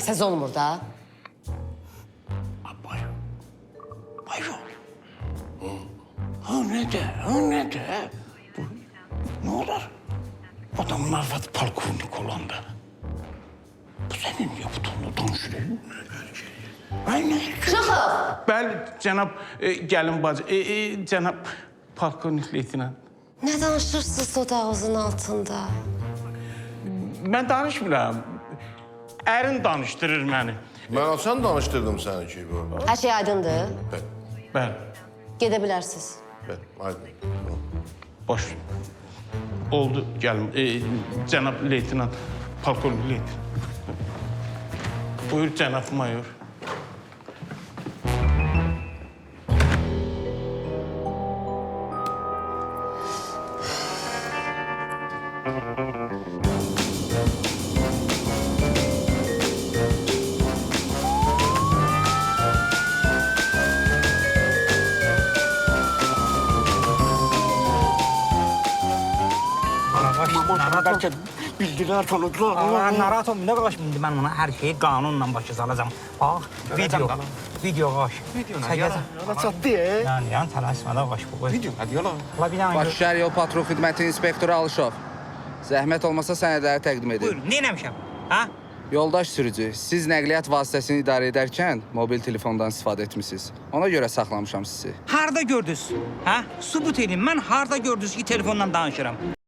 Deməsiz olmur da. Buyur. Ha ne de? Ne olur? Adamın arvadı polkovnik olanda. Bu senin niye bu tonla danışıyor? Aynen. Şıxov! Bəli, cənab gəlin bacı, cənab polkovnik leytenant. Ne danışırsınız o dağızın altında? Mən danışmıram. Ərin danışdırır məni. Ben Hasan danıştırdım seni ki bu. Her şey aydındır. Bəli, Gidebilirsiniz. Haydi. boş. Oldu, gəlin. Cənab leytenant, polkovnik leytenant. Buyur cənab mayor. Bəlkə bildilər tanıdılar. Narahat olmayın da qardaş, indi mən ona hər şeyi qanunla başa salacağım. Bax, video qaş. Yana çatdı ya. Yəni tələsmə də qaş bu. Video hadi yola. La bir dənə Bakı Şəhər Yol Patrul Xidməti İnspektoru Alışov. Zəhmət olmasa sənədləri təqdim edin. Buyurun, nə eləmişəm? Ha? Yoldaş sürücü, siz nəqliyyat vasitəsini idarə edərkən mobil telefondan istifadə etmisiniz. Ona görə saxlamışam sizi. Harda gördünüz? Ha? Sübut edin, mən harda gördünüz ki, telefondan danışıram?